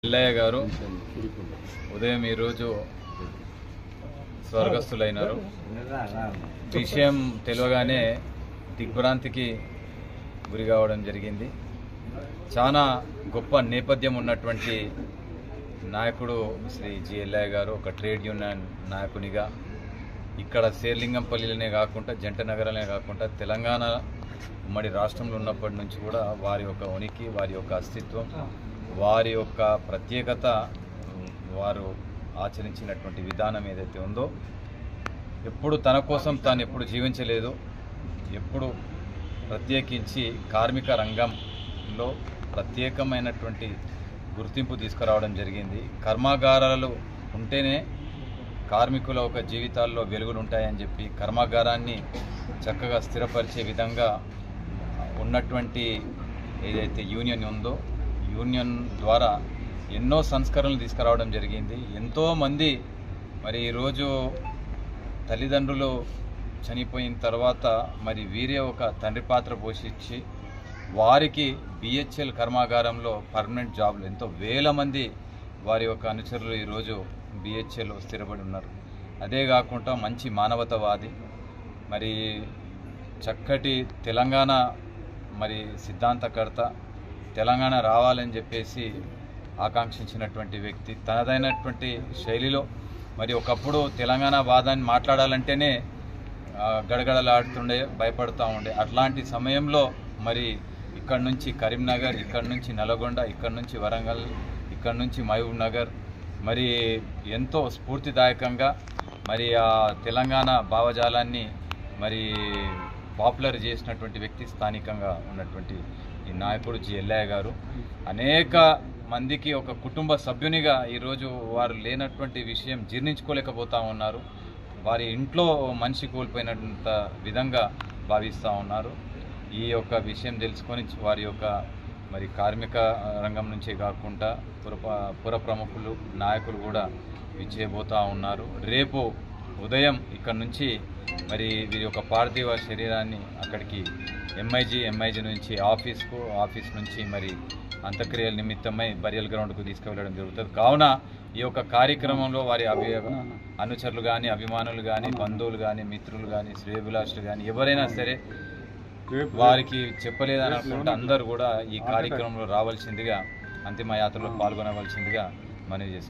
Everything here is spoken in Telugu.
ఎల్లయ్య గారు ఉదయం ఈరోజు స్వర్గస్థులైనారు. విషయం తెలియగానే దిగ్భ్రాంతికి గురి కావడం జరిగింది. చాలా గొప్ప నేపథ్యం ఉన్నటువంటి నాయకుడు శ్రీ జి ఎల్లయ్య గారు ఒక ట్రేడ్ యూనియన్ నాయకునిగా ఇక్కడ శేర్లింగంపల్లిలోనే కాకుండా జంట నగరాలనే కాకుండా తెలంగాణ ఉమ్మడి రాష్ట్రంలో ఉన్నప్పటి నుంచి కూడా వారి యొక్క ఉనికి, వారి యొక్క అస్తిత్వం, వారి యొక్క ప్రత్యేకత, వారు ఆచరించినటువంటి విధానం ఏదైతే ఉందో ఎప్పుడు తన కోసం తాను ఎప్పుడు జీవించలేదు. ఎప్పుడు ప్రత్యేకించి కార్మిక రంగంలో ప్రత్యేకమైనటువంటి గుర్తింపు తీసుకురావడం జరిగింది. కర్మాగారాలు ఉంటేనే కార్మికుల ఒక జీవితాల్లో వెలుగులు ఉంటాయని చెప్పి కర్మాగారాన్ని చక్కగా స్థిరపరిచే విధంగా ఉన్నటువంటి ఏదైతే యూనియన్ ఉందో యూనియన్ ద్వారా ఎన్నో సంస్కరణలు తీసుకురావడం జరిగింది. ఎంతోమంది మరి ఈరోజు తల్లిదండ్రులు చనిపోయిన తర్వాత మరి వీరే ఒక తండ్రి పాత్ర పోషించి వారికి బిహెచ్ఎల్ కర్మాగారంలో పర్మనెంట్ జాబ్లు ఎంతో వేల మంది వారి యొక్క అనుచరులు ఈరోజు బిహెచ్ఎల్ స్థిరపడి ఉన్నారు. అదే కాకుండా మంచి మానవతావాది, మరి చక్కటి తెలంగాణ మరి సిద్ధాంతకర్త, తెలంగాణ రావాలని చెప్పేసి ఆకాంక్షించినటువంటి వ్యక్తి. తనదైనటువంటి శైలిలో మరి ఒకప్పుడు తెలంగాణ వాదాన్ని మాట్లాడాలంటేనే గడగడలాడుతుండే, భయపడుతూ ఉండే. అట్లాంటి సమయంలో మరి ఇక్కడ నుంచి కరీంనగర్, ఇక్కడ నుంచి నల్గొండ, ఇక్కడ నుంచి వరంగల్, ఇక్కడ నుంచి మహబూబ్ నగర్ మరి ఎంతో స్ఫూర్తిదాయకంగా మరి ఆ తెలంగాణ భావజాలాన్ని మరి పాపులర్ చేసినటువంటి వ్యక్తి, స్థానికంగా ఉన్నటువంటి ఈ నాయకుడు జి ఎల్లయ్య గారు. అనేక మందికి ఒక కుటుంబ సభ్యునిగా ఈరోజు వారు లేనటువంటి విషయం జీర్ణించుకోలేకపోతూ ఉన్నారు. వారి ఇంట్లో మనిషి కోల్పోయినంత విధంగా భావిస్తూ ఉన్నారు. ఈ యొక్క విషయం తెలుసుకొని వారి యొక్క మరి కార్మిక రంగం నుంచే కాకుండా పుర ప్రముఖులు, నాయకులు కూడా విచ్చేయబోతూ ఉన్నారు. రేపు ఉదయం ఇక్కడ నుంచి మరి వీరి యొక్క పార్థివ శరీరాన్ని అక్కడికి ఎంఐజీ నుంచి ఆఫీస్ నుంచి మరి అంత్యక్రియల నిమిత్తమై బరియల్ గ్రౌండ్కు తీసుకువెళ్ళడం జరుగుతుంది. కావున ఈ యొక్క కార్యక్రమంలో వారి అనుచరులు కానీ, అభిమానులు కానీ, బంధువులు కానీ, మిత్రులు కానీ, శ్రేయోభిలాషులు కానీ ఎవరైనా సరే వారికి చెప్పలేదని అనుకుంటే అందరూ కూడా ఈ కార్యక్రమంలో రావాల్సిందిగా, అంతిమ యాత్రలో పాల్గొనవలసిందిగా మనవి చేస్తారు.